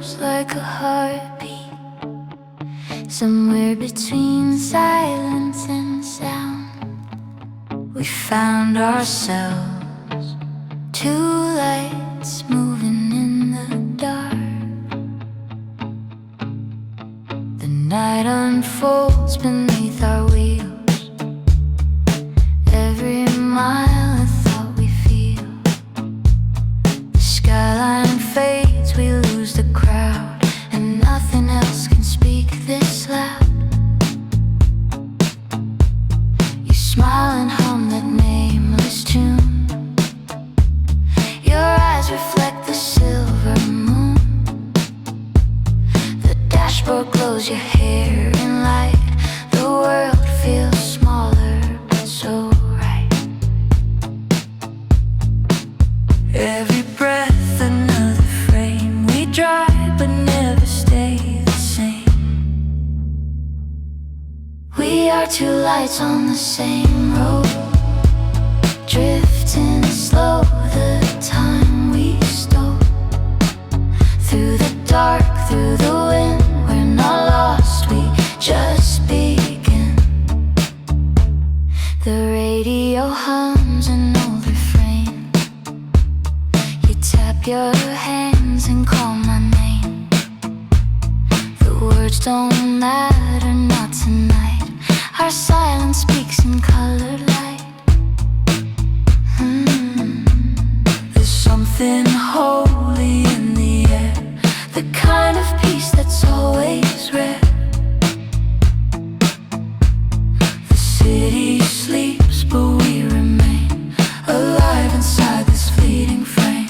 moves like a heartbeat, somewhere between silence and sound. We found ourselves, two lights moving in the dark. The night unfolds beneath our wheels, every mile a thought we feel. The skyline fades, we lose the crowd, and nothing else can speak this loud. You smile and hum that nameless tune, your eyes reflect the silver moon. The dashboard glows, your hair in light. The world feels smaller but so right. Every breath another frame, we drive but never stay the same. We are two lights on the same road, drifting slow, the time we stole. Through the dark, through the wind, we're not lost, we just begin. The radio hums an old refrain. You tap your hands and call my name. The words don't matter, not tonight. Our silence speaks in colored light. There's something holy in the air, the kind of peace that's always rare. The city sleeps, but we remain alive inside this fleeting frame.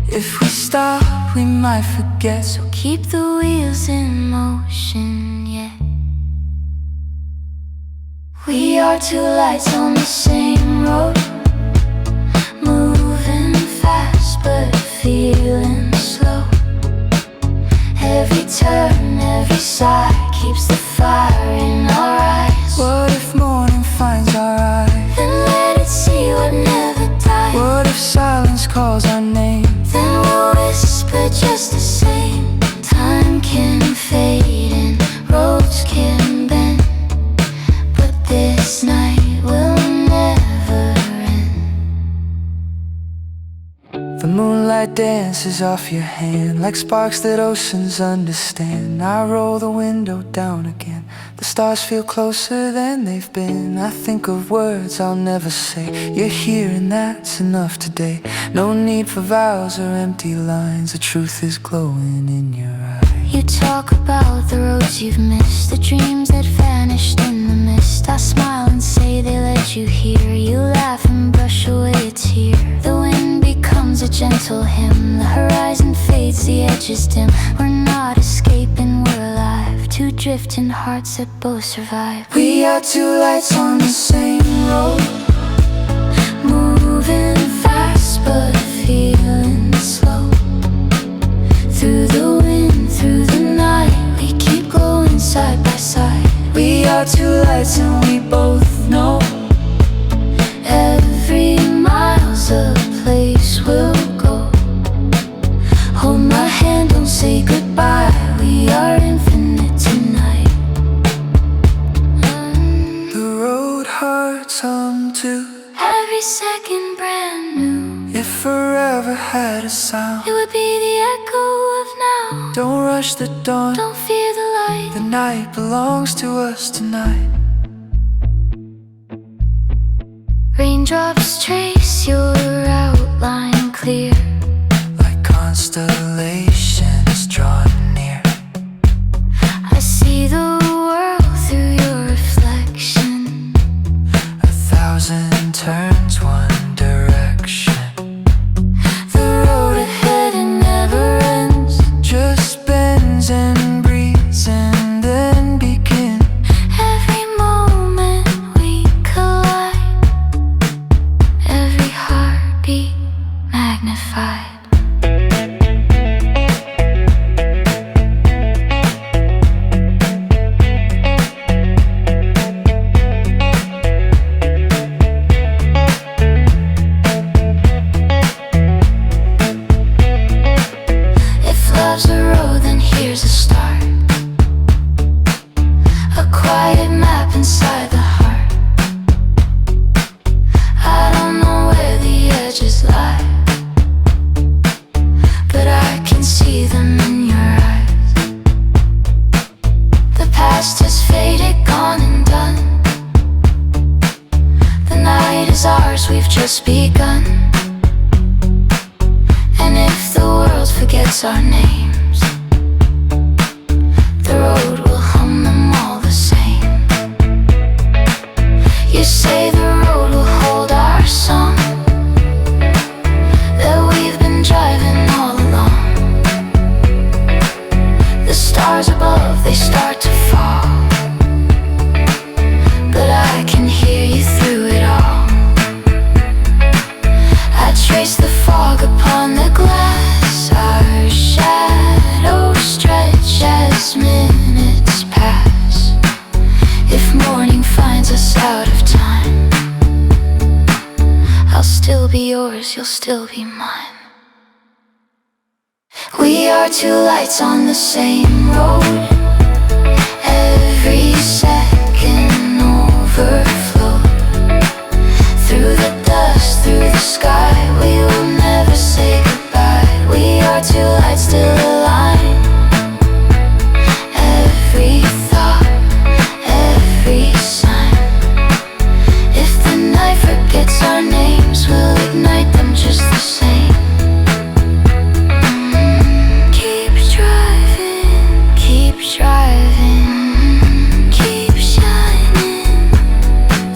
If we stop, we might forget, so keep the wheels in motion, yeah. We are two lights on the same road, moving fast but feeling slow. Every turn, every sigh keeps the fire in our eyes. What if morning finds our eyes? Then let it see what never dies. What if silence calls our name? Then we'll whisper just the same. Time can fade and roads can bend, but this night will never end. The moonlight dances off your hand like sparks that oceans understand. I roll the window down again, the stars feel closer than they've been. I think of words I'll never say, you're here and that's enough today. No need for vows or empty lines, the truth is glowing in your eyes. You talk about the roads you've missed, the dreams that vanished in the mist. I smile and say they led you here. You laugh and brush away a tear. The wind becomes a gentle hymn, the horizon fades, the edges dim. We're not escaping, we're alive, two drifting hearts that both survive. We are two lights on the same road, moving fast but feeling slow. Through the wind, through the night, we keep glowing side by side. We are two lights and we both know every mile's a place we'll go. Hold my hand, don't say goodbye, we are infinite tonight. The road hearts hum too, every second brand new. If forever had a sound, it would be the echo of now. Don't rush the dawn, don't fear the light, the night belongs to us tonight. Raindrops trace your outline clear, like constellations drawn near. I see the world through your reflection, 1,000 turns one direction. The road ahead it never ends, just bends and breathes and then begins. Every moment we collide, every heartbeat magnified. just begun. And if the world forgets our names, the road will hum them all the same. You say the road will hold our song that we've been driving all along. The stars above, they start to fall, but I can hear you through it all. I trace the fog upon the glass, our shadows stretch as minutes pass. If morning finds us out of time, I'll still be yours, you'll still be mine. We are two lights on the same road, every second overflow. Through the dust, through the sky, we will never say goodbye. We are two lights still aligned. Every thought, every sign. If the night forgets our names, we'll ignite them just the same. Keep driving, keep driving, keep shining.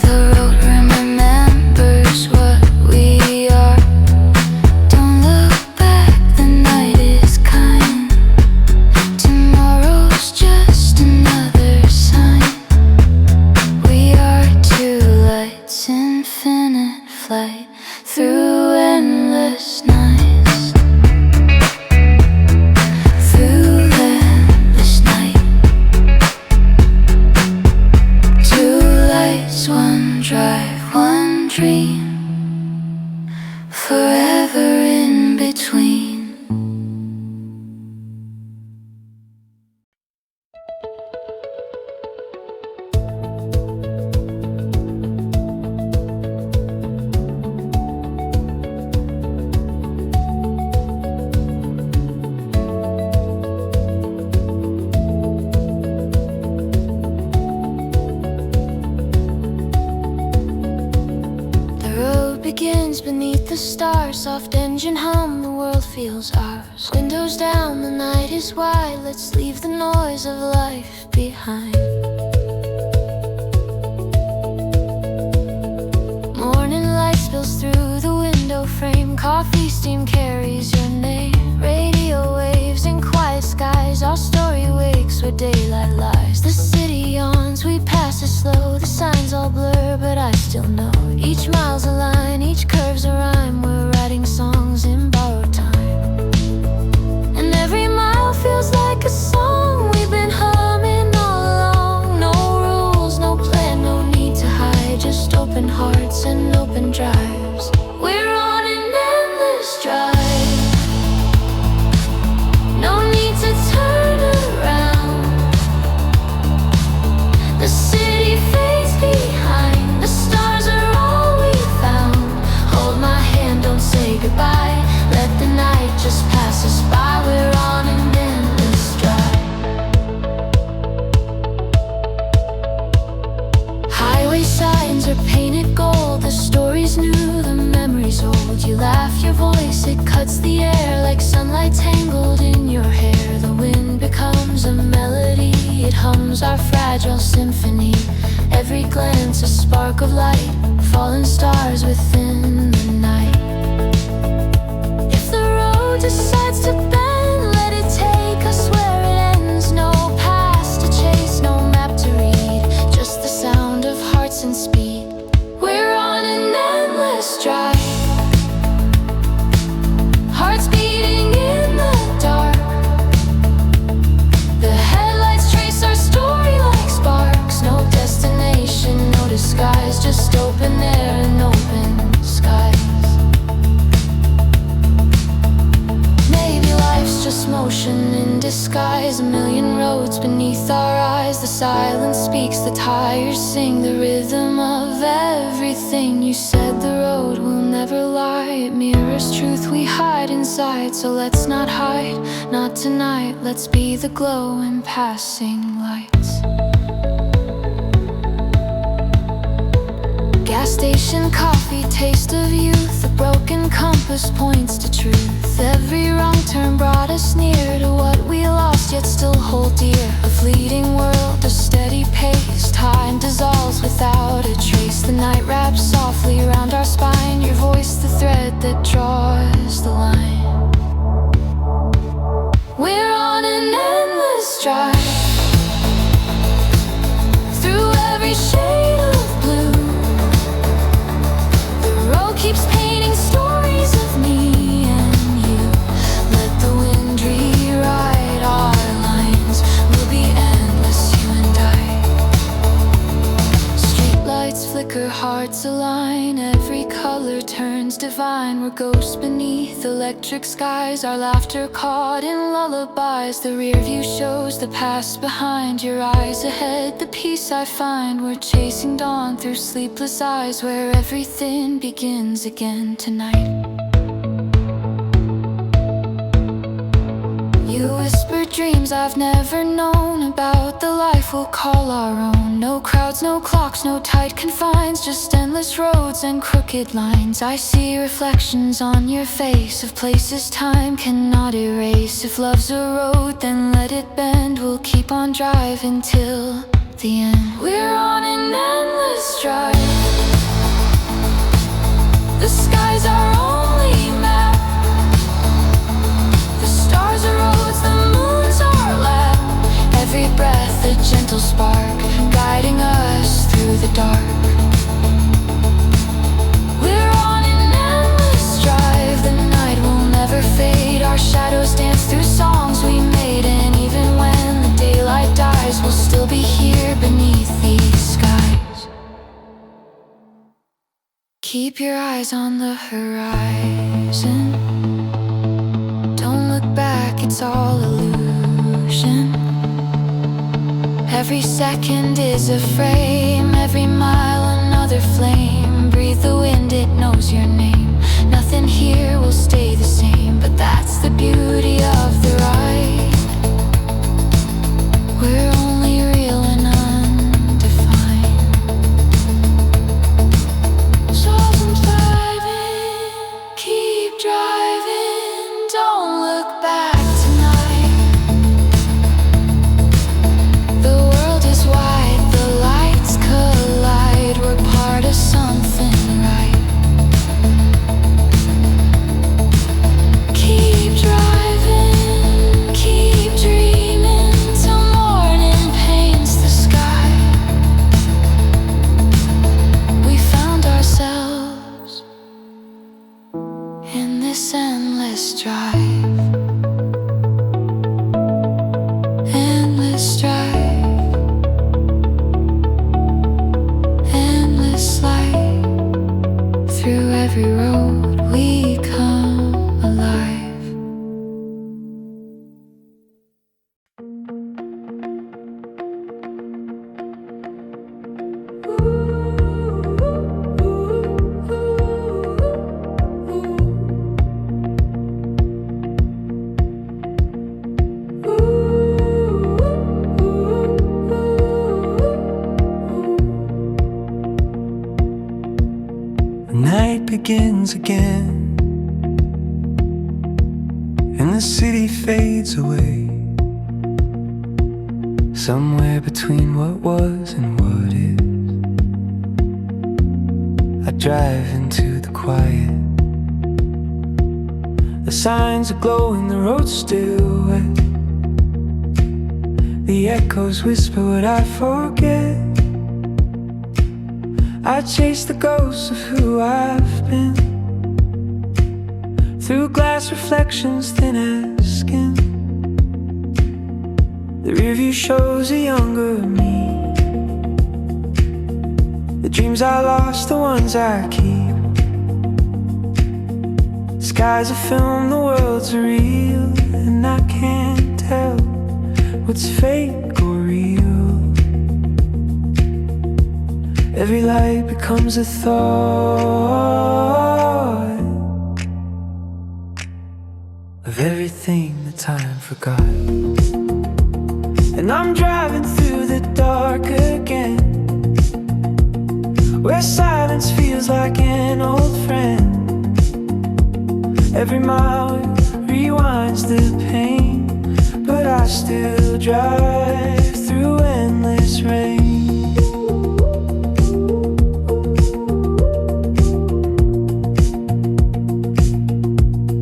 The road remembers what we are. Don't look back, the night is kind. Tomorrow's just another sign. We are two lights, infinite flight through endless nights. Through endless night. Two lights, one drive, one dream, forever in between. The road begins beneath the stars, soft engine hum, the world feels ours. Windows down, the night is wide, let's leave the noise of life behind. Morning light spills through the window frame, coffee steam carries your name. Radio waves in quiet skies, our story wakes where daylight lies. The city yawns, we pass it slow, the signs all blur, but I still know. Each mile's a line, each curve's a rhyme, we're writing songs in borrowed time. And every mile feels like a song we've been humming all along. No rules, no plan, no need to hide, just open hearts and open drives. We're on an endless drive, no need to turn around. The city fades behind, the stars are all we found. Hold my hand, don't say goodbye, let the night just pass us by. We're on an endless drive. Highway signs are painted gold, the story's new, the memory's old. You laugh, your voice, it cuts the air like sunlight tangled in your hair. The wind becomes a melody, it hums our fragile symphony. Every glance a spark of light, fallen stars within the night. If the road decides to bend, let it take us where it ends. No past to chase, no map to read, just the sound of hearts and speed. We're on an endless drive, hearts beating in the dark. The headlights trace our story like sparks. No destination, no disguise, just open air and open skies. Maybe life's just motion in disguise, a million roads beneath our eyes. The silence speaks, the tires sing, the rhythm of everything. You said the road will never lie, it mirrors truth we hide inside. So let's not hide, not tonight, let's be the glow in passing lights. gas station coffee, taste of youth. A broken compass points to truth. Every wrong turn brought us near to what we lost yet still hold dear. A fleeting world, a steady pace. Time dissolves without a trace. The night wraps softly around our spine. Your voice the thread that draws the line. We're on an endless drive through every shade of blue. The road keeps painting stories of me and you. Let the wind rewrite our lines. We'll be endless, you and I. Streetlights flicker, hearts align. Every color turns divine. We're ghosts beneath electric skies. Our laughter caught in lullabies. The rear view shows the past behind. Your eyes ahead, the peace I find. We're chasing dawn through sleepless eyes, where everything begins again tonight. You whisper dreams I've never known about the life we'll call our own. No crowds, no clocks, no tight confines, just endless roads and crooked lines. I see reflections on your face of places time cannot erase. If love's a road, then let it bend. We'll keep on driving till the end. We're on an endless drive. The sky's our only map. The stars are roads, the moon's our lap. Every breath a gentle spark, guiding us through the dark. We're on an endless drive. The night will never fade. Our shadows dance through songs we made. And even when the daylight dies, we'll still be here beneath these skies. Keep your eyes on the horizon. Don't look back, it's all illusion. Every second is a frame, every mile another flame. Breathe the wind, it knows your name. Nothing here will stay the same, but that's the beauty of the ride. We're only real and undefined. So I'm driving, keep driving, don't look back. Every road we come alive. Night begins again, and the city fades away. Somewhere between what was and what is, I drive into the quiet. The signs are glowing, the road's still wet. The echoes whisper what I forget. I chase the ghosts of who I've been, through glass reflections thin as skin. The rearview shows a younger me. The dreams I lost, the ones I keep. The sky's a film, the world's real, and I can't tell what's fake or real. Every light becomes a thought of everything that time forgot. And I'm driving through the dark again, where silence feels Every mile rewinds the pain, but I still drive through endless rain.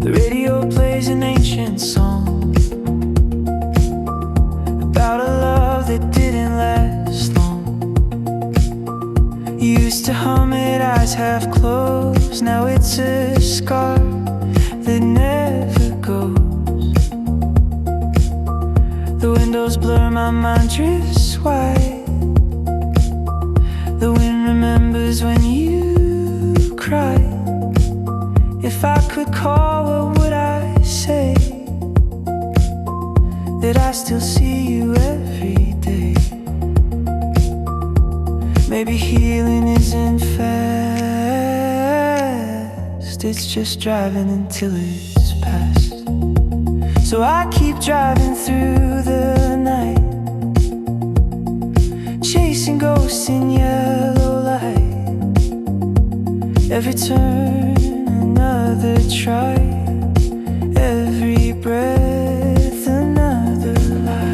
The radio plays an ancient song about a love that didn't last long. You used to hum it, eyes half closed. Now it's a scar that never goes. The windows blur, my mind drifts wide. The wind remembers when you cried. If I could call, what would I say? That I still see you every day. Maybe healing isn't fast, it's just driving until it's past. So I keep driving through the night, chasing ghosts in yellow light. Every turn another try, every breath another lie.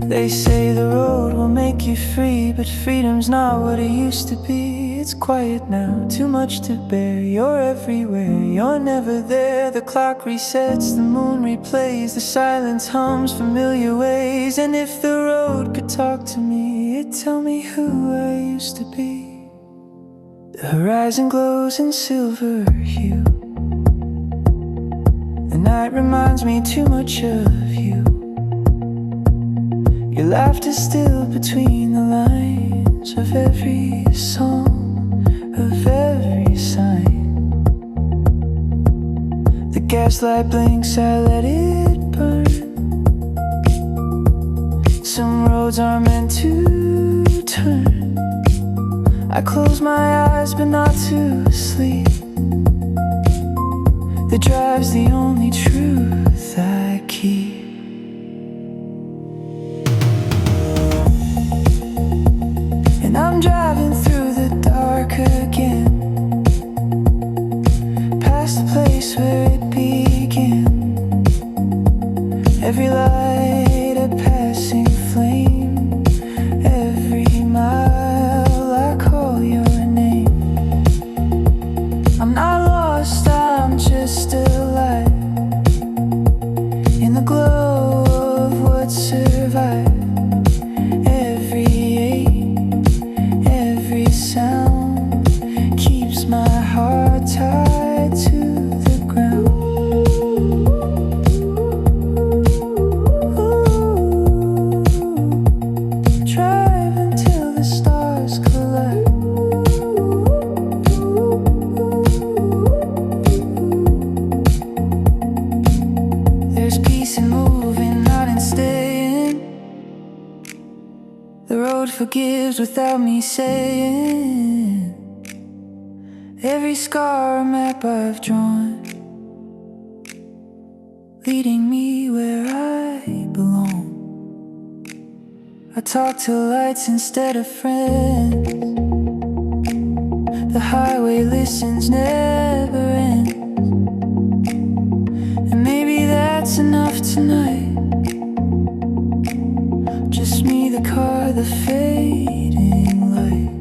They say the road will make you free, but freedom's not what it used to be. It's quiet now, too much to bear. You're everywhere, you're never there. The clock resets, the moon replays, the silence hums familiar ways. And if the road could talk to me, it'd tell me who I used to be. The horizon glows in silver hue, the night reminds me too much of you. Your laughter's still between the lines of every song, of every sign. The gaslight blinks, I let it burn. Some roads are meant to turn. I close my eyes but not to sleep. The drive's the only truth I keep. And I'm driving through the dark again, past the place where it began. Every light a passing flame, every mile I call your name. I'm not lost, I'm just alive, in the glow of what survived. Sound keeps my heart tied to the ground. Ooh, drive until the stars collide. There's peace in moving, not in staying. The road forgives without me saying. Every scar a map I've drawn, leading me where I belong. I talk to lights instead of friends. The highway listens, never ends. And maybe that's enough tonight. Just me, the car, the fading light.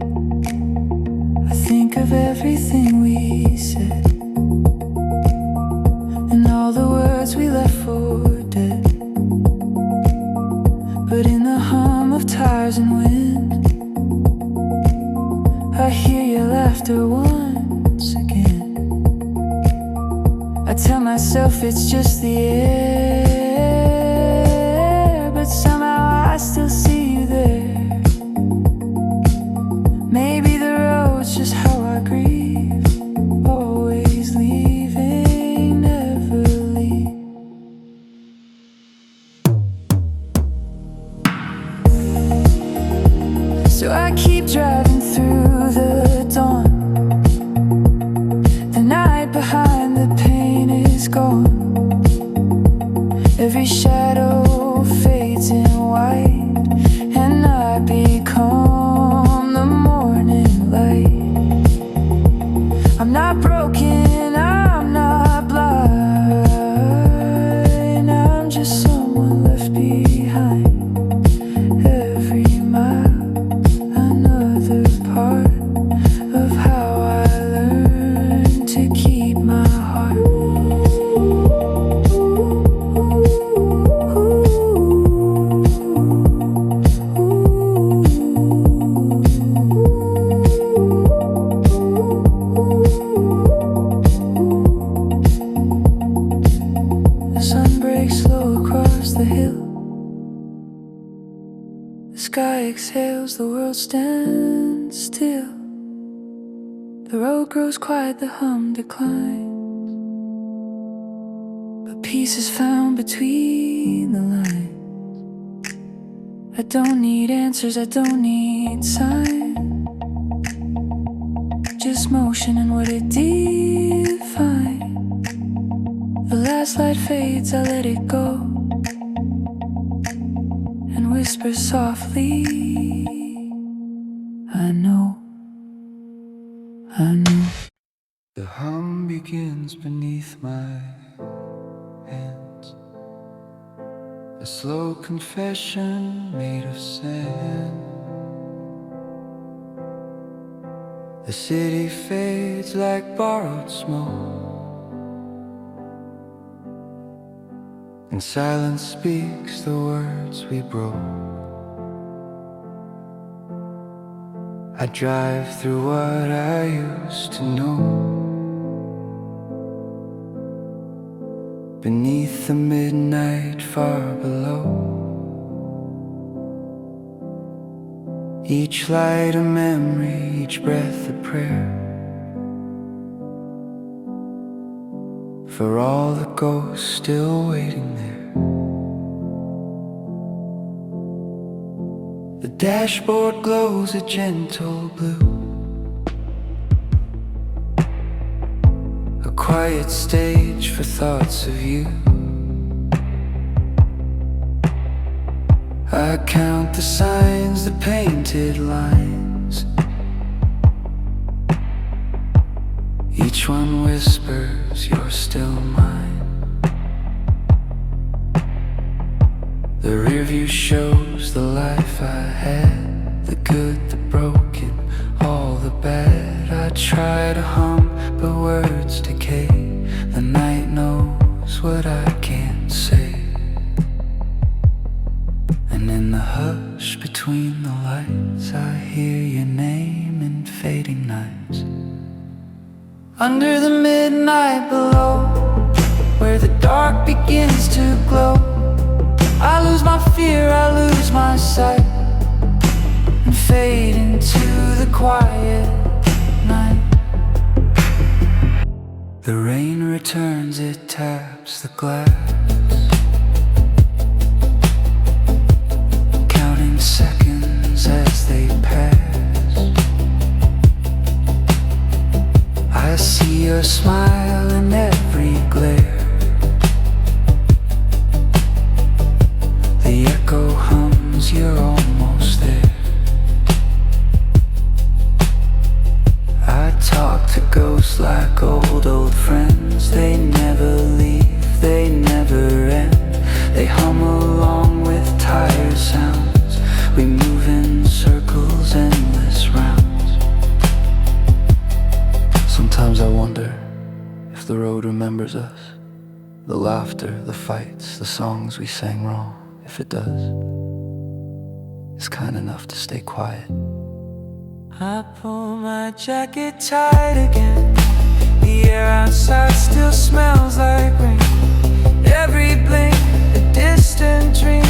I think of everything we said, and all the words we left for dead. But in the hum of tires and wind, I hear your laughter once again. I tell myself it's just the air, but somehow I still see you there. Maybe the road's just how I grieve, always leaving, never leave. So I keep driving through the dawn. The night behind the pain is gone. Every shadow fades in white, and I become The sky exhales, the world stands still. The road grows quiet, the hum declines. But peace is found between the lines. I don't need answers, I don't need signs. Just motion and what it defines. The last light fades, I let it go and whisper softly, I know, I know. The hum begins beneath my hands, a slow confession made of sand. The city fades like borrowed smoke, and silence speaks the words we broke. I drive through what I used to know, beneath the midnight far below. Each light a memory, each breath a prayer, for all the ghosts still waiting there. The dashboard glows a gentle blue, a quiet stage for thoughts of you. I count the signs, the painted lines. Each one whispers, you're still mine. The rearview shows the life I had, the good, the broken, all the bad. I try to hum, but words decay. The night knows what I can't say. And in the hush between the lights, I hear your name in fading nights. Under the midnight below, where the dark begins to glow, I lose my fear, I lose my sight, and fade into the quiet night. The rain returns, it taps the glass, seconds as they pass. I see your smile in every glare. The echo hums, you're almost there. I talk to ghosts like old friends. They never leave, they never end. They hum along with tired sounds. We move in circles, endless rounds. Sometimes I wonder if the road remembers us, the laughter, the fights, the songs we sang wrong. If it does, it's kind enough to stay quiet. I pull my jacket tight again. The air outside still smells like rain. Every blink, a distant dream.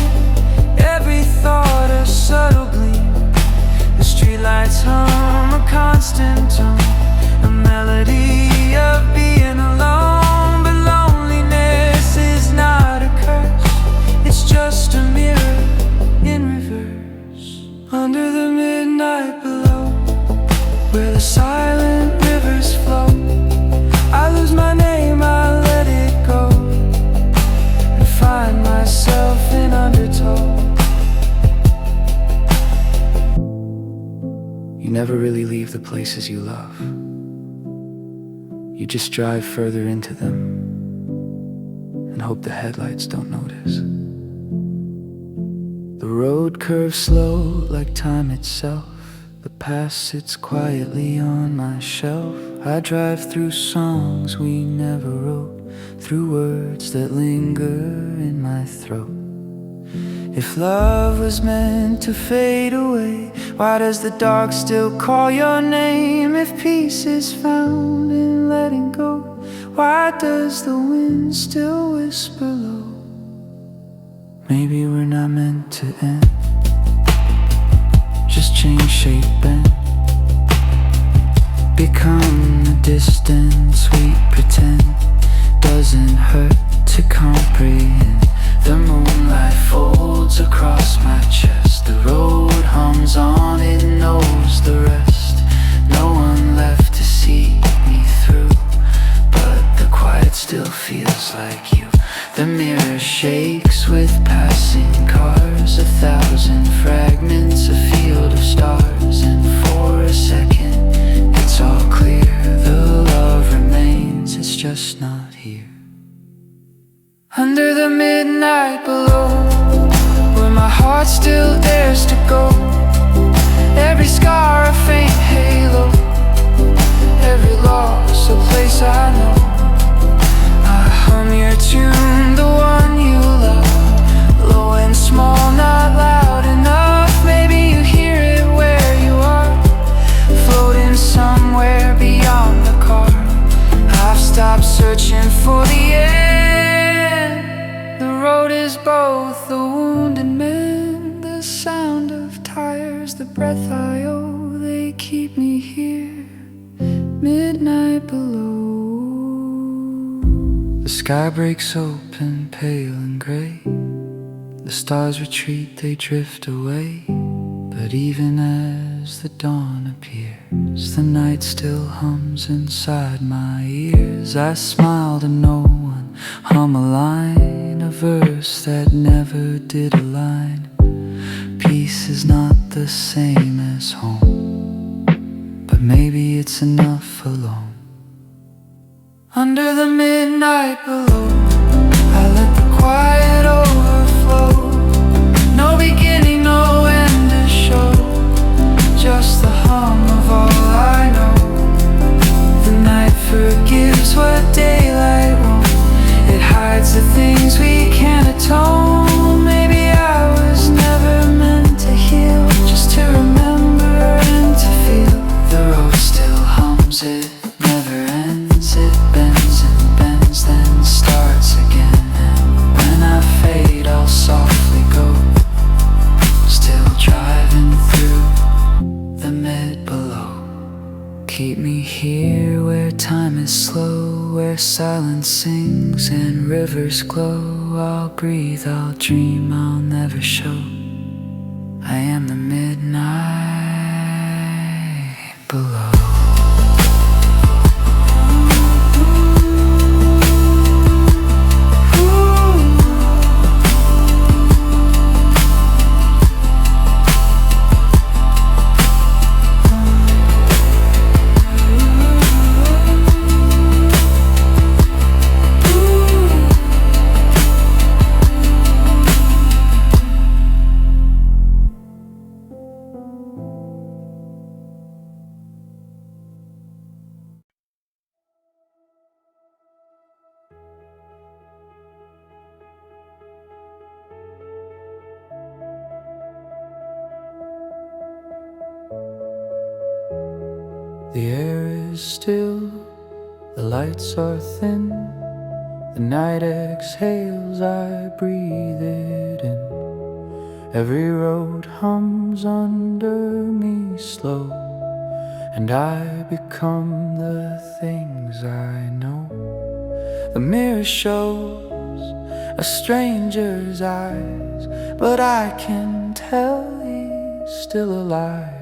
Every thought a subtle gleam. The streetlights hum a constant tone, a melody of being alone. But loneliness is not a curse, it's just a mirror in reverse. Under the midnight below, where the silent rivers flow, I lose my name, I let it go, and find myself in undertow. You never really leave the places you love. You just drive further into them and hope the headlights don't notice. The road curves slow like time itself. The past sits quietly on my shelf. I drive through songs we never wrote, through words that linger in my throat. If love was meant to fade away, why does the dark still call your name? If peace is found in letting go, why does the wind still whisper low? Maybe we're not meant to end. misshapen, become the distance we pretend doesn't hurt to comprehend. The moonlight folds across my chest, the road hums on, it knows the rest. No one left to see me through, but the quiet still feels like you. The mirror shakes with passing cars, 1,000 fragments, a field of stars. And for a second, it's all clear. The love remains, it's just not here. Under the midnight below, where my heart still dares to go. Every scar a faint halo, every loss a place I know. I hum your tune, the one you love, low and small, not loud enough. Maybe you hear it where you are, floating somewhere beyond the car. I've stopped searching for the end. The road is both the wounded man, the sound of tires, the breath I owe. They keep me here, midnight below. The sky breaks open, pale and grey. The stars retreat, they drift away. But even as the dawn appears, the night still hums inside my ears. I smile to no one, hum a line, a verse that never did align. Peace is not the same as home, but maybe it's enough alone. Under the midnight below, I let the quiet overflow. No beginning, no end to show, just the hum of all I know. The night forgives what daylight won't. It hides the things we can't atone. Maybe I was never meant to heal, just to remember and to feel. The road still hums, it never ends. It bends and bends, then starts again. And when I fade, I'll softly go, still driving through the mid below. Keep me here where time is slow, where silence sings and rivers glow. I'll breathe, I'll dream, I'll never show. I am the midnight below. The air is still, the lights are thin. The night exhales, I breathe it in. Every road hums under me slow, and I become the things I know. The mirror shows a stranger's eyes, but I can tell he's still alive.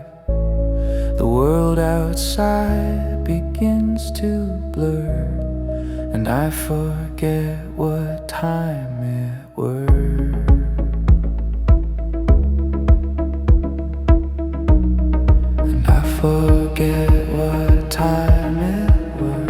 The world outside begins to blur, and I forget what time it were. And I forget what time it were.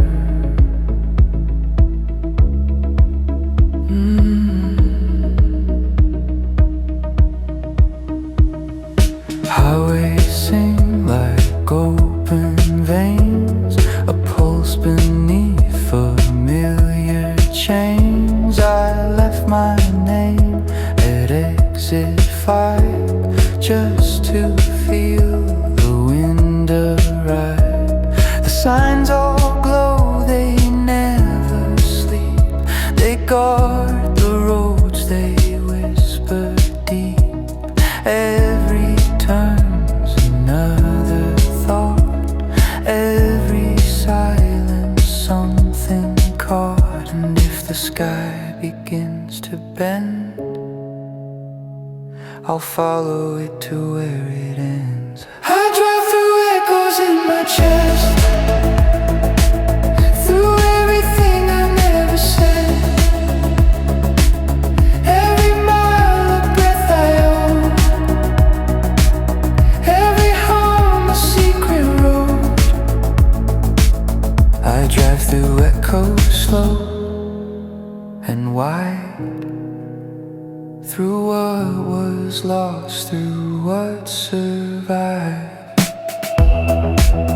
Highways sing like open veins, a pulse beneath familiar chains. I left my name at exit 5 just to feel the wind arrive. The signs all glow, they never sleep. They guard the roads, they whisper deep. Every turn's another I'll follow it to where it ends. I drive through echoes in my chest, through everything I never said, every mile of breath I own, every home a secret road. I drive through echoes slow and wide, through what was lost, through what survived.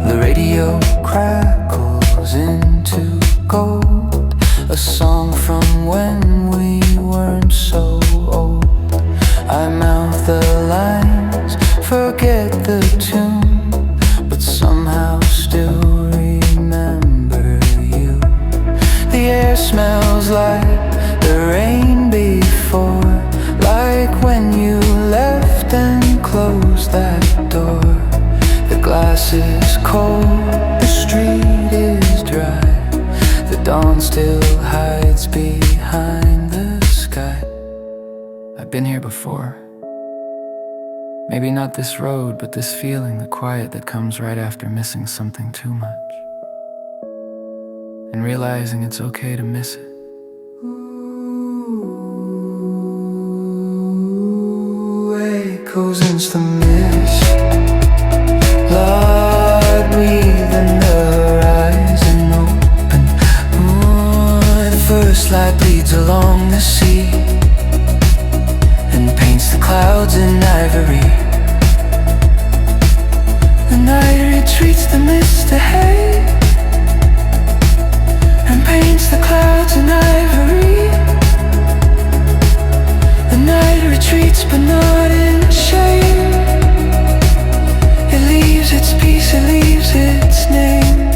The radio crackles into gold, a song from when we weren't so old. I mouth the lines, forget the tune, but somehow still remember you. The air smells like the rain before, like when you left and closed that door. The glass is cold, the street is dry, the dawn still hides behind the sky. I've been here before. Maybe not this road, but this feeling, the quiet that comes right after missing something too much, and realizing it's okay to miss it. Echoes into the mist, Lord, breathing the horizon open. The first light bleeds along the sea and paints the clouds in ivory. The night retreats the mist ahead and paints the clouds in ivory. The night retreats but not in shame. It leaves its peace, it leaves its name.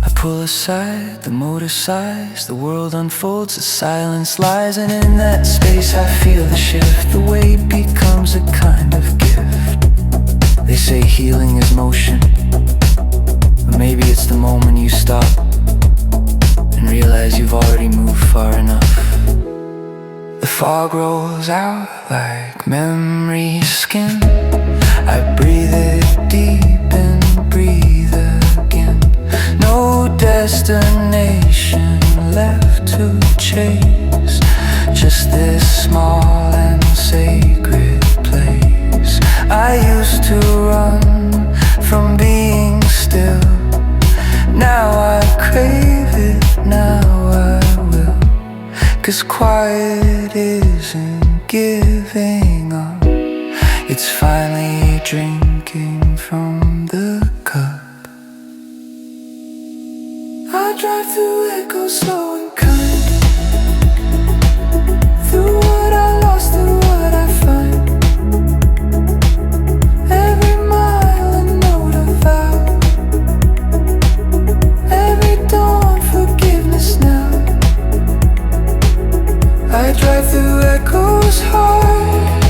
I pull aside, the motor sighs, the world unfolds, the silence lies, and in that space I feel the shift. The weight becomes a kind of gift. They say healing is motion, but maybe it's the moment you stop and realize you've already moved far enough. The fog rolls out like memory skin. I breathe it deep and breathe again. No destination left to chase, just this small and sacred place. I used to run from being still, now I crave it, now I will. 'Cause quiet isn't giving up, it's finally drinking from the cup. I drive through echoes slow and kind, through what I lost, through what I find. Every mile a note of vow, every dawn forgiveness now. I drive through echoes heart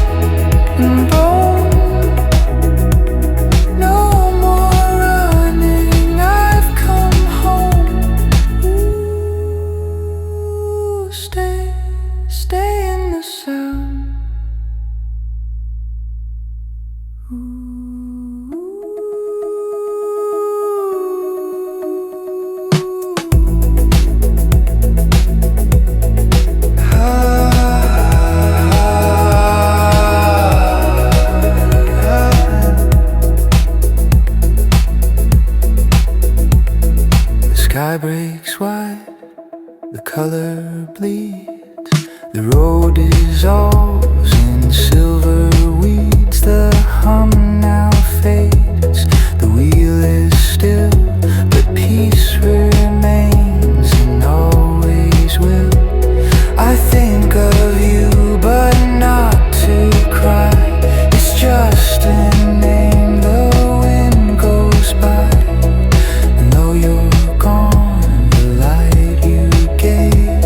and bone. No more running, I've come home. Ooh, stay in the sound. Sky breaks wide, the color bleeds. The road dissolves in silver weeds. The hum now fades. The wheel is still, but peace remains and always will. I think of you, but not to cry. It's just a name, the wind goes by. And though you're gone, the light you gave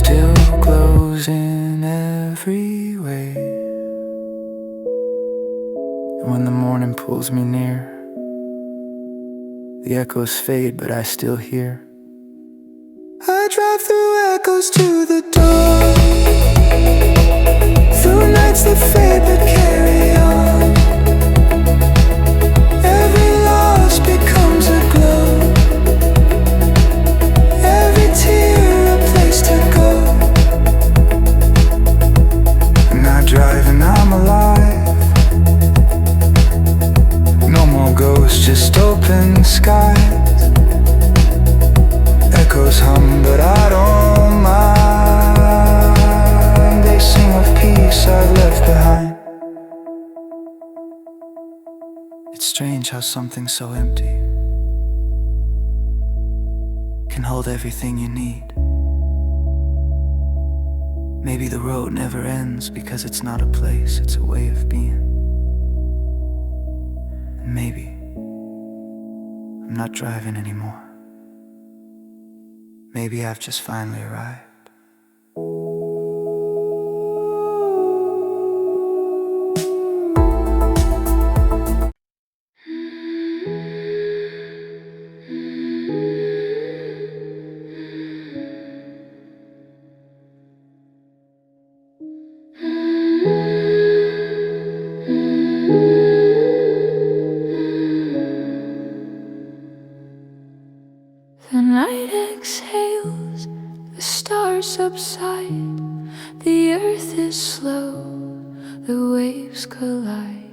still glows in every way. And when the morning pulls me near, the echoes fade, but I still hear I drive through echoes to the dawn, through nights that fade but carry on. Every loss becomes a glow, every tear a place to go. And I drive and I'm alive. No more ghosts, just open skies. Echoes hum, but I don't mind. They sing of peace I've left behind. It's strange how something so empty can hold everything you need. Maybe the road never ends because it's not a place, it's a way of being. And maybe I'm not driving anymore. Maybe I've just finally arrived. The night exhales, the stars subside, the earth is slow, the waves collide.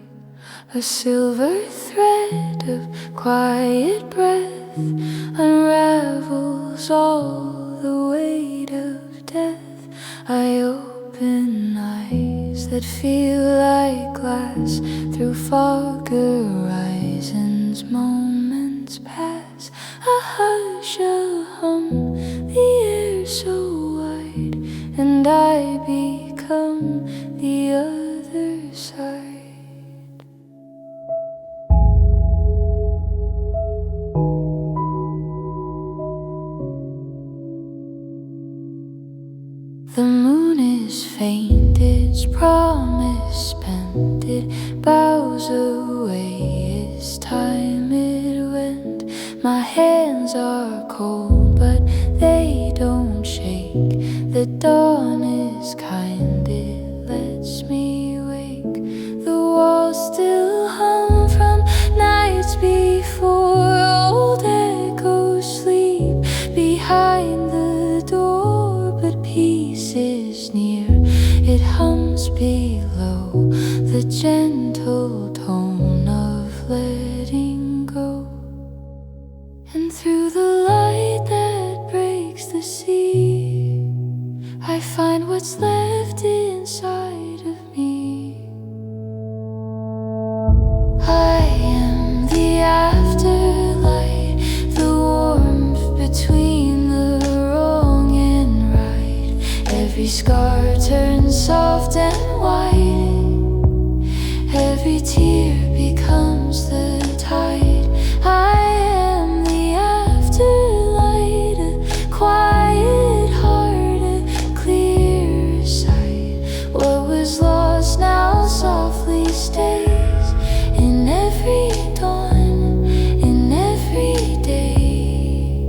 A silver thread of quiet breath unravels all the weight of death. I open eyes that feel like glass, through fog horizons moments pass. A hush, a hum, the air so wide, and I become the other side. The moon is faint, its promise spent, it bows away, its time it went. My hands are cold, but they don't shake. The dawn is kind, it lets me wake. The walls still hum from nights before. Old echoes sleep behind the door, but peace is near. It hums below, the gentle tone of letting go. And through the light that breaks the sea, I find what's left inside of me. I am the afterlight, the warmth between the wrong and right. Every scar turns soft and white, every tear becomes the tide. I am the afterlight, a quiet heart, a clear sight. What was lost now softly stays in every dawn, in every day.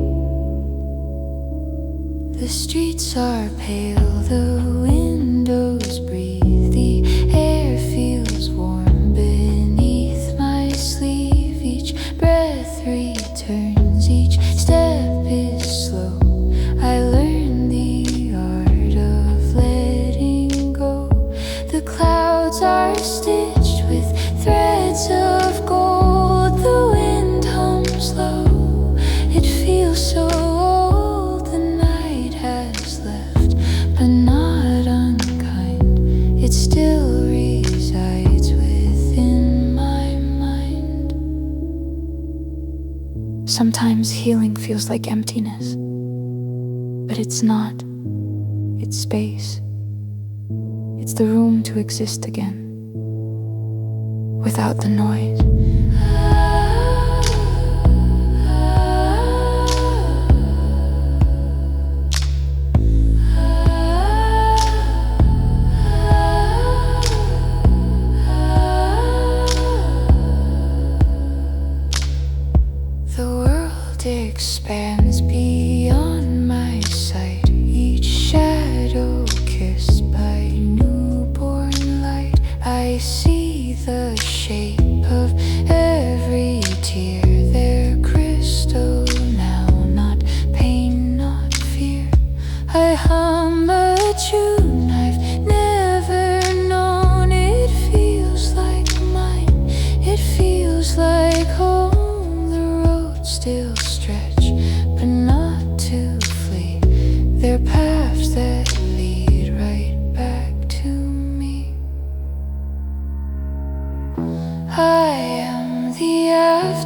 The streets are pale, the windows breathe, the air feels warm beneath my sleeve. Each breath returns, each step is slow. I learn the art of letting go. The clouds are stitched with threads of gold. The wind hums low, it feels so old. The night has left, but not unkind. It still resides within my mind. Sometimes healing feels like emptiness, but it's not. It's space. It's the room to exist again, without the noise. The world expands beyond my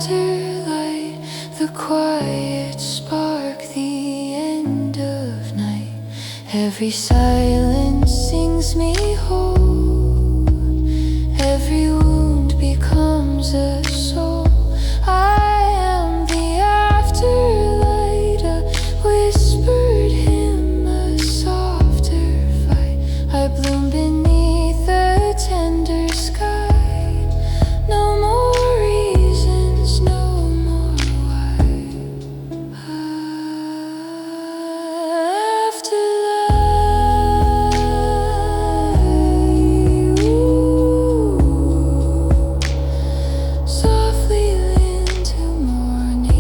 afterlight, the quiet spark, the end of night. Every silence sings me home. Every wound becomes a soul. I am the afterlight, a whispered hymn, a softer fight. I bloom beneath a tender sky. No more reasons, no more why. Afterlife, ooh, softly into morning.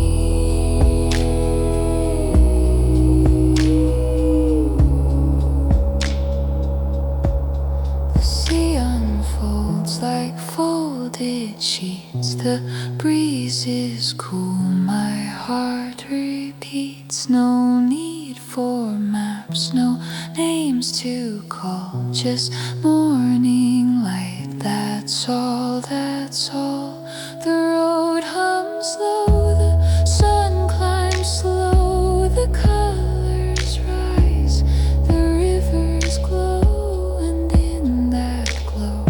The sea unfolds like folded sheets. The breeze is cool, my heart repeats. No need for maps, no names to call. Just morning light, that's all, that's all. The road hums low, the sun climbs slow. The colors rise, the rivers glow. And in that glow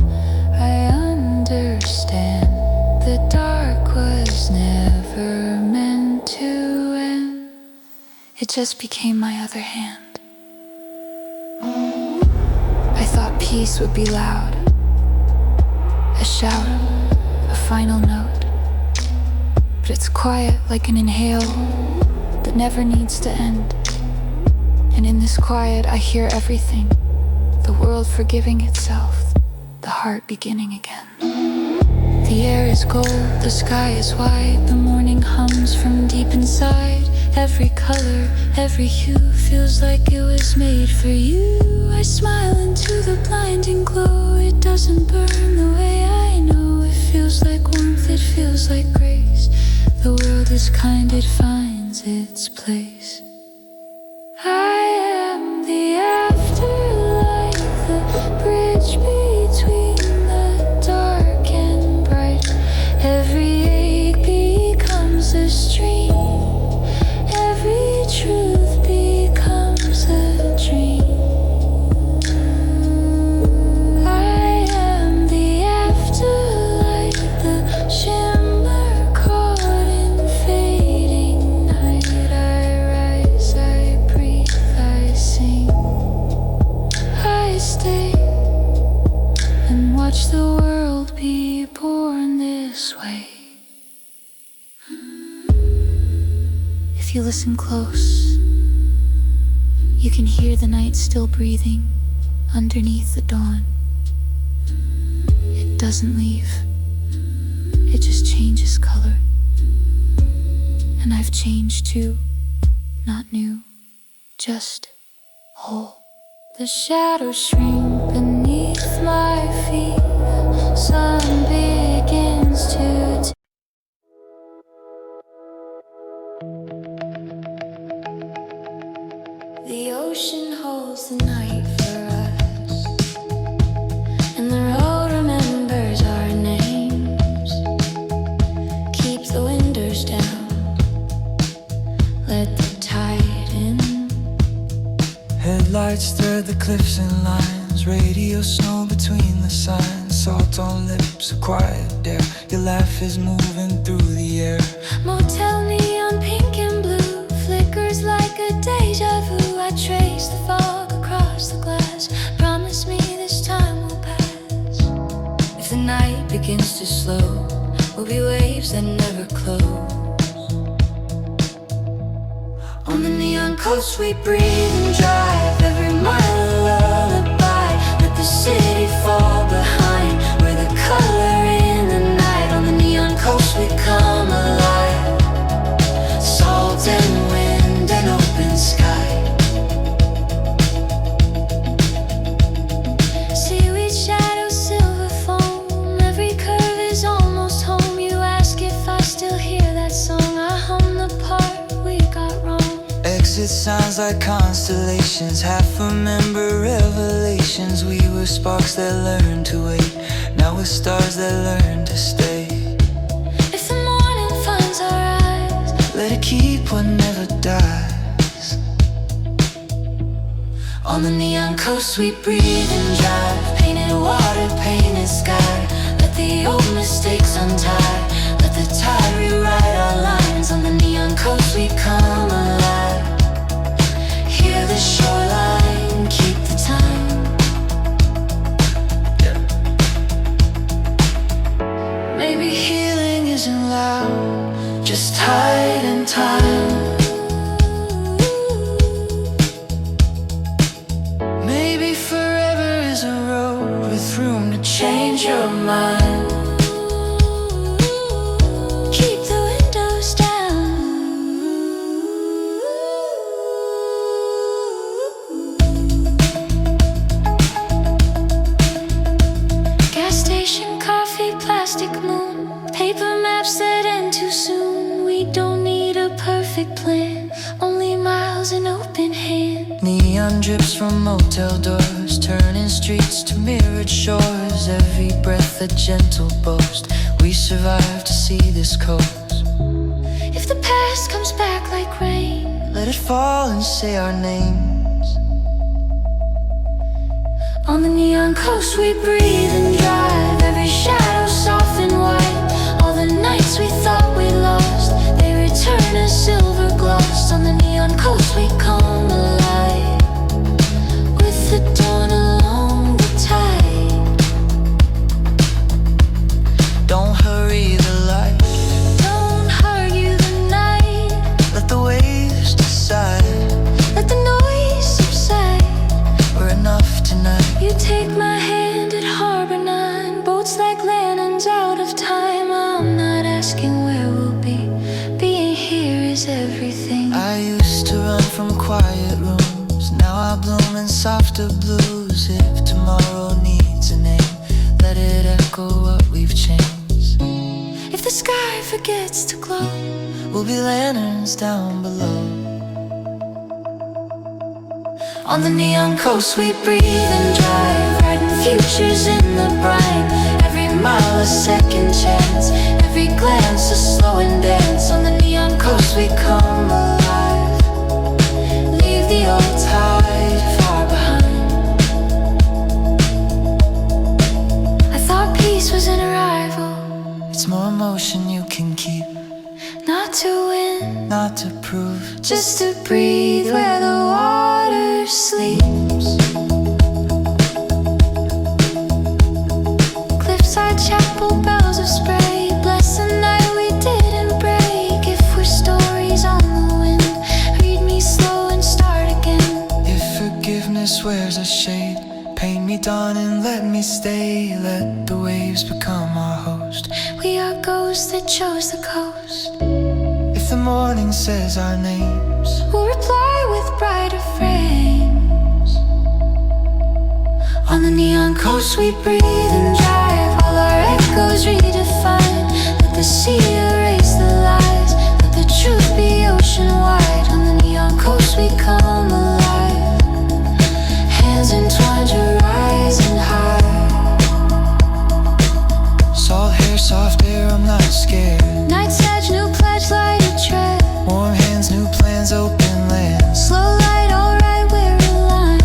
I understand the dark was never meant to end. It just became my other hand. I thought peace would be loud, a shout, a final note. But it's quiet like an inhale that never needs to end. And in this quiet I hear everything, the world forgiving itself, the heart beginning again. The air is gold, the sky is white. The morning hums from deep inside. Every color, every hue feels like it was made for you. I smile into the blinding glow. It doesn't burn the way I know. It feels like warmth, it feels like grace. The world is kind, it finds its place. I am the afterlight, the bridge between the dark and bright. Every ache becomes a stream. Every truth becomes a dream. I am the afterlight, the shimmer caught in fading night. I rise, I breathe, I sing. I stay and watch the world be born this way. If you listen close, you can hear the night still breathing underneath the dawn. It doesn't leave, it just changes color. And I've changed too, not new, just whole. The shadows shrink beneath my feet. The sun begins to the ocean holds the night for us, and the road remembers our names. Keep the windows down, let the tide in. Headlights thread the cliffs and lines. Radio snow between the signs. Salt on lips, a quiet dare. Your laugh is moving through the air. Motel neon pink and blue flickers like a deja vu. I trace the fog across the glass. Promise me this time will pass. If the night begins to slow, we'll be waves that never close. On the neon coast we breathe and drive. Every mile a lullaby. Let the city fall behind. We're the color in the night. On the neon coast we come alive. Salt and wind and open sky. Seaweed shadows, silver foam. Every curve is almost home. You ask if I still hear that song. I hum the part we got wrong. Exit signs like constellations. Half remember revelations. We were sparks that learned to wait. Now we're stars that learn to stay. If the morning keep what never dies. On the neon coast we breathe and drive, painted water, painted sky. Let the old mistakes untie, let the tide rewrite our lines. On the neon coast we come alive. Hear the shoreline, keep the time. Maybe healing isn't loud, just tide and time. Maybe forever is a road with room to change your mind. Keep the windows down. Gas station, coffee, plastic moon, paper maps that end too soon. We don't need a perfect plan, only miles and open hand. Neon drips from motel doors, turning streets to mirrored shores. Every breath a gentle boast, we survive to see this coast. If the past comes back like rain, let it fall and say our names. On the neon coast we breathe and drive, every shadow soft and white. All the nights we thought we lost, they return as silver gloss. On the neon coast we come alive, with the dawn along the tide. Don't hurry the light, don't argue the night. Let the waves decide, let the noise subside. We're enough tonight. You take my hand at Harbor 9, boats like lanterns out of time. I'm not asking where we'll be, being here is everything. I used to run from quiet rooms, now I bloom in softer blues. If tomorrow needs a name, let it echo what we've changed. If the sky forgets to glow, we'll be lanterns down below. On the neon coast we breathe and drive, writing futures in the brine. Every mile a second chance, every glance a slowing dance. On the neon coast we come alive, leave the old tide far behind. I thought peace was an arrival, it's more emotion you can keep. Not to win, not to prove, just to breathe where the water sleeps. Cliffside chapel, bells of spray, bless the night we didn't break. If we're stories on the wind, read me slow and start again. If forgiveness wears a shade, paint me dawn and let me stay. Let the waves become our host, we are ghosts that chose the coast. If the morning says our names, we'll reply with brighter frames. On the neon coast we breathe and drive, all our echoes redefine. Let the sea erase the lies, let the truth be ocean wide. On the neon coast we come alive, hands entwined to rise and high. Salt hair, soft air, I'm not scared. Night's edge, new pledge, lighted tread. Warm hands, new plans, open land. Slow light, alright, we're aligned.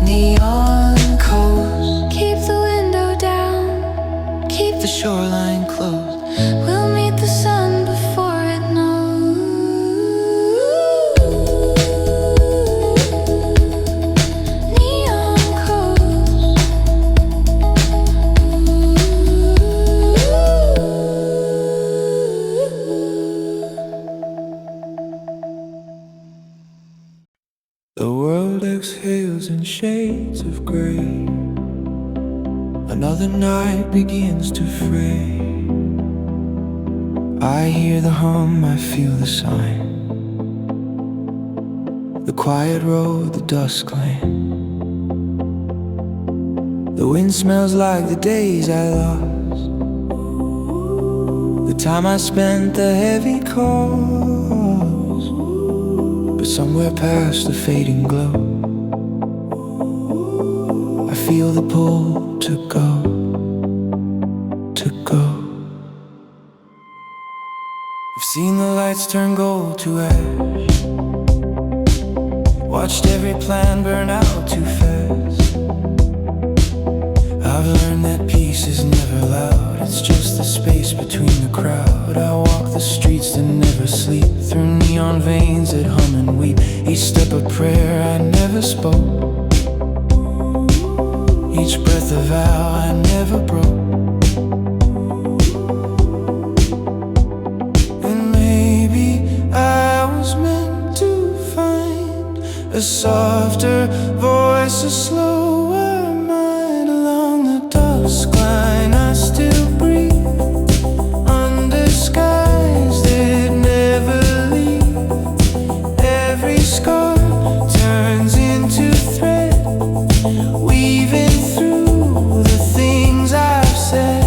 Neon coast, keep the window down, keep the shoreline closed. We'll meet the sun before it knows. Neon coast. The world exhales in shades of gray. Another night begins to fray. I hear the hum, I feel the sign. The quiet road, the Duskline. The wind smells like the days I lost, the time I spent, the heavy calls. But somewhere past the fading glow, I feel the pull to go, to go. We've Seen the lights turn gold to ash, watched every plan burn out too fast. I've learned that peace is never loud, it's just the space between the crowd. I walk the streets that never sleep, through neon veins that hum and weep. Each step a prayer I never spoke, each breath a vow I never broke. And maybe I was meant to find a softer voice, a slower mind. Along the Duskline I still breathe, under skies that never leave. Every scar turns into thread, weaving through the things I've said.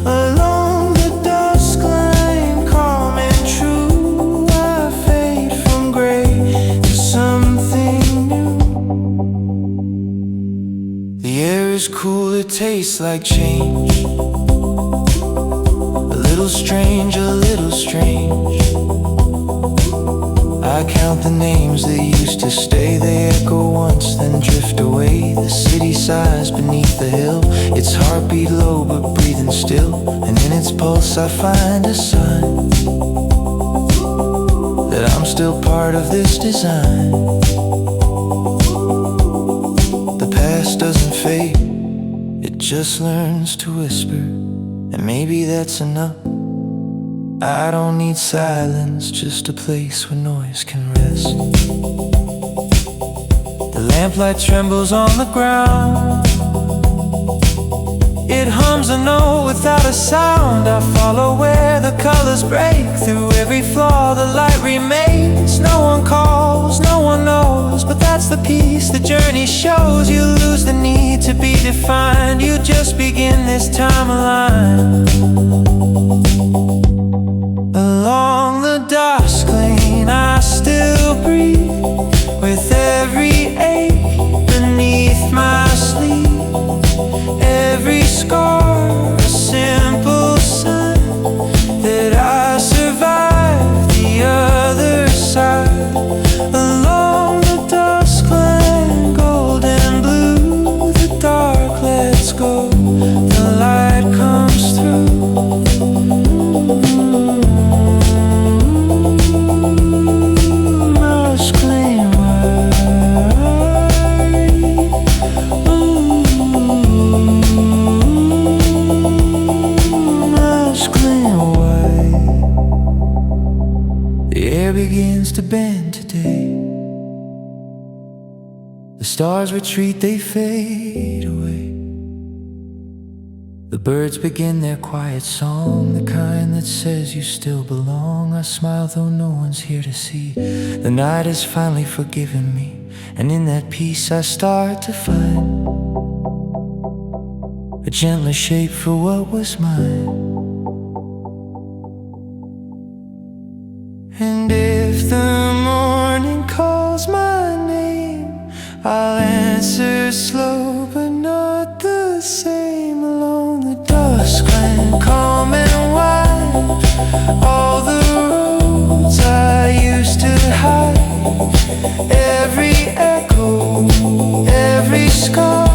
Along the Duskline, calm and true, I fade from gray to something new. The air is cool, it tastes like change, a little strange, a little strange. I count the names that used to stay, they echo once then drift away. The city sighs beneath the hill, its heartbeat low but breathing still. And in its pulse I find a sign that I'm still part of this design. The past doesn't fade, it just learns to whisper, and maybe that's enough. I don't need silence, just a place where noise can rest. The lamplight trembles on the ground, it hums a note without a sound. I follow where the colors break, through every flaw the light remains. No one calls, no one knows, but that's the piece the journey shows. You lose the need to be defined, you just begin this timeline. Along the Duskline I still breathe, with every ache beneath my sleeve. Every scar a simple sign that I survived the other side. Along the Duskline, gold and blue, the dark lets go, the light comes through. Begins to bend today, the stars retreat, they fade away. The birds begin their quiet song, the kind that says you still belong. I smile though no one's here to see. The night has finally forgiven me, and in that peace I start to find a gentler shape for what was mine. And if the morning calls my name, I'll answer slow but not the same. Along the Duskline, calm and wide, all the roads I used to hide. Every echo, every scar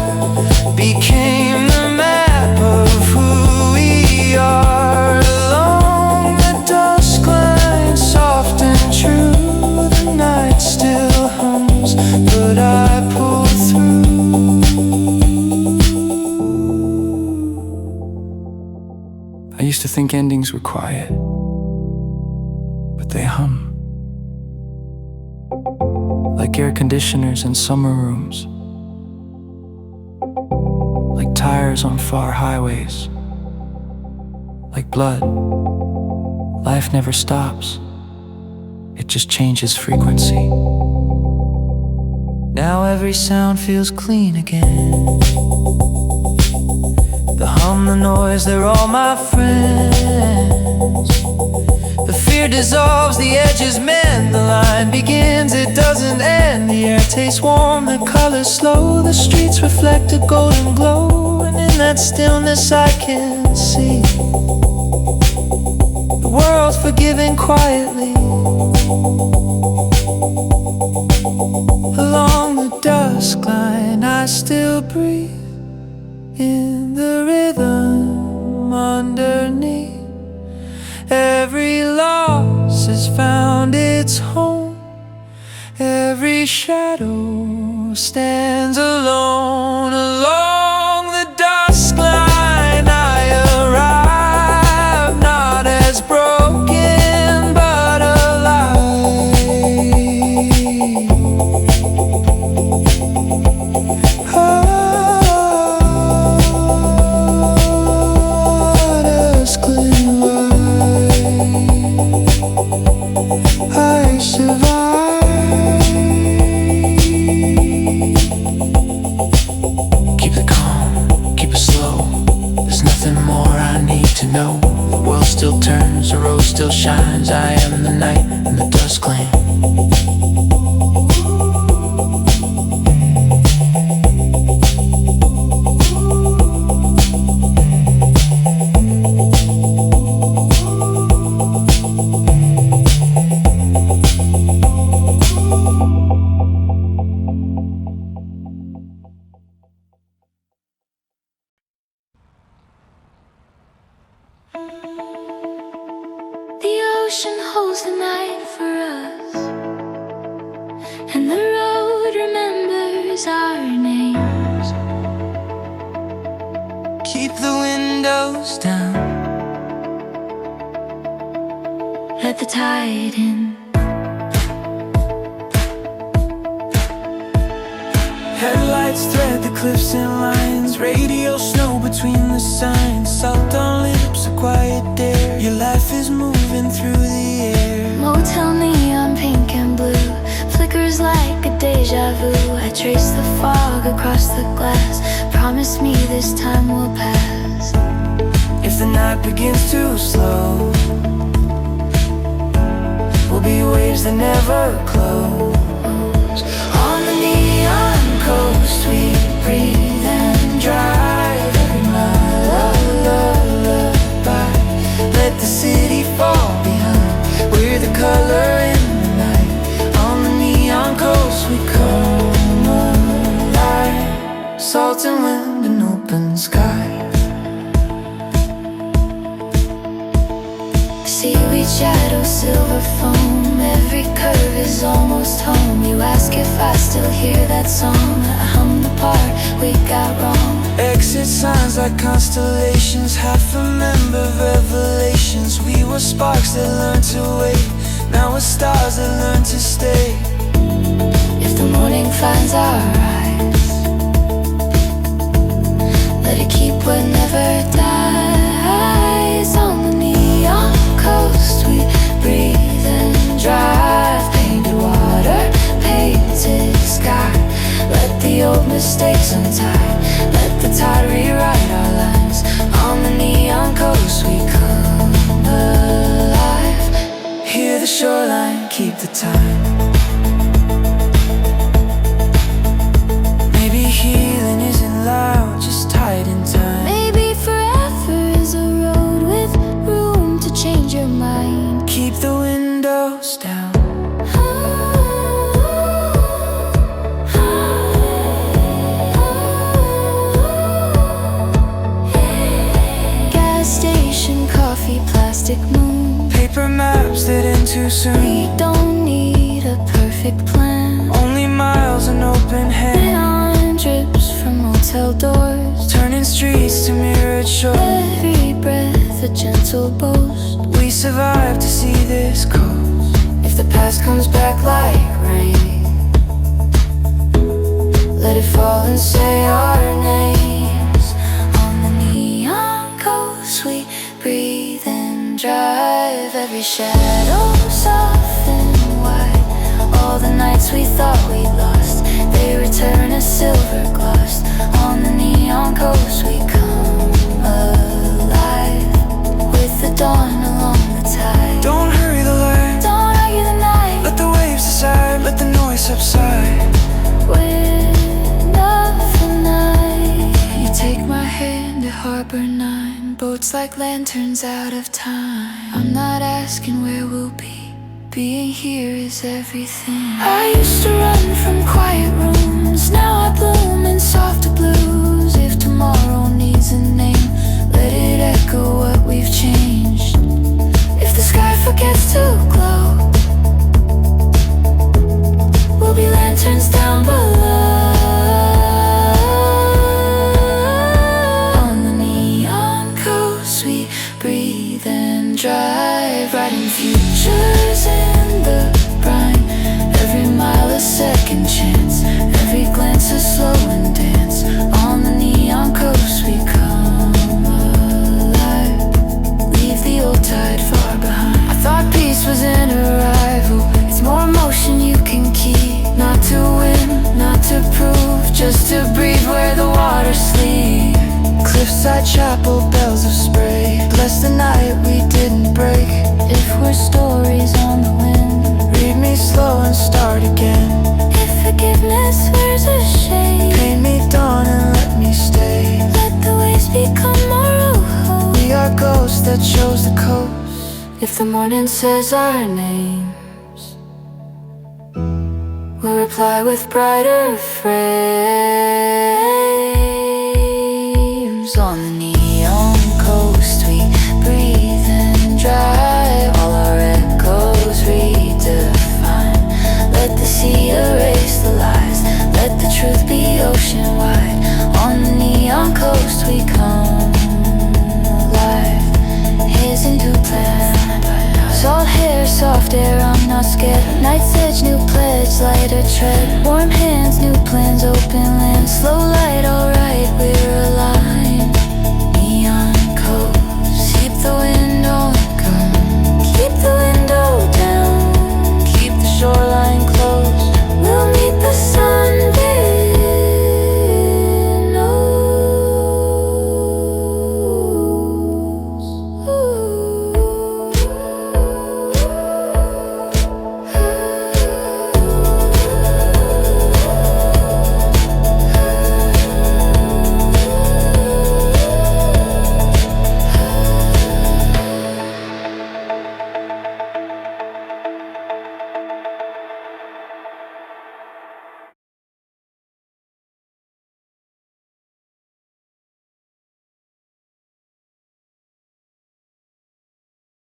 became the map of who we are. Along the Duskline, soft and true, the night still hums, but I pull through. I used to think endings were quiet, but they hum like air conditioners in summer rooms, like tires on far highways, like blood. Life never stops, it just changes frequency. Now every sound feels clean again, the hum, the noise, they're all my friends. The fear dissolves, the edges mend, the line begins, it doesn't end. The air tastes warm, the colors slow, the streets reflect a golden glow. And in that stillness I can see the world's forgiving quietly. Along the dusk line I still breathe in the rhythm underneath. Every loss has found its home. Every shadow stands alone. Along the dusk line I arrive, not as broken but alive. Duskline light, I survive. Keep it calm, keep it slow. There's nothing more I need to know. The world still turns, the road still shines. I am the night in the Duskline. The ocean holds the night for us, and the road remembers our names. Keep the windows down, Let the tide in. headlights thread the cliffs and lines. Radio snow between the signs. Salt on lips, a quiet dare. Your life is moving through the air. Motel neon pink and blue flickers like a deja vu. I trace the fog across the glass. Promise me this time will pass. If the night begins too slow, we'll be waves that never close. On the neon coast we breathe and drive. Every mile a lullaby. Let the city fall behind. We're the color in the night. On the neon coast we come alive. Salt and wind and open sky. Seaweed shadow, silver foam. Every curve is almost home. You ask if I still hear that song. I hum the part we got wrong. Exit signs like constellations. Half remember revelations. We were sparks that learned to wait. Now we're stars that learn to stay. If the morning finds our eyes, let it keep what never dies. On the neon coast we breathe and drive. Painted water, painted sky. Let the old mistakes untie. Let the tide rewrite our lines. On the neon coast we come alive. Hear the shoreline, keep the time. Maybe healing isn't loud, just tied in time. Maybe forever is a road with room to change your mind. Keep the windows down. Gas station, coffee, plastic moon. Paper maps that end too soon. We don't need a perfect plan. Only miles and open hand. Neon drips from motel doors. Turning streets to mirrored shore. Every breath a gentle boast. We survived to see this coast. If the past comes back like rain, let it fall and say our names. On the neon coast we breathe and drive. Every shadow soft and white. All the nights we thought we lost, they return as silver gloss. On the neon coast we come alive. With the dawn along the tide. Don't hurry the light. Don't argue the night. Let the waves decide. Let the noise subside. Wind of the night. You take my hand to Harbor 9. boats like lanterns out of time. I'm not asking where we'll be. Being here is everything. I used to run from quiet rooms. Now I bloom in softer blues. If tomorrow needs a name, let it echo what we've changed. If the sky forgets to glow, we'll be lanterns down below. On the neon coast we breathe and drive, writing futures in the brine. Every mile a second chance, every glance a slow and dance. On the neon coast we come alive, leave the old tide far behind. I thought peace was an arrival. It's more emotion you can keep. Not to win, not to prove, just to breathe where the water sleep. Cliffside chapel, bells of spray. Bless the night we didn't break. If we're stories on the wind, read me slow and start again. If forgiveness wears a shade, paint me dawn and let me stay. Let the waves become our own. We are ghosts that chose the coast. If the morning says our names, we'll reply with brighter frames. On the neon coast we breathe and drive, all our echoes redefine. Let the sea erase the lies, let the truth be ocean wide. On the neon coast we come alive. Here's a new plan. Salt hair, soft air, I'm not scared. Night's edge, new pledge, lighter tread. Warm hands, new plans, open land. Slow light, alright.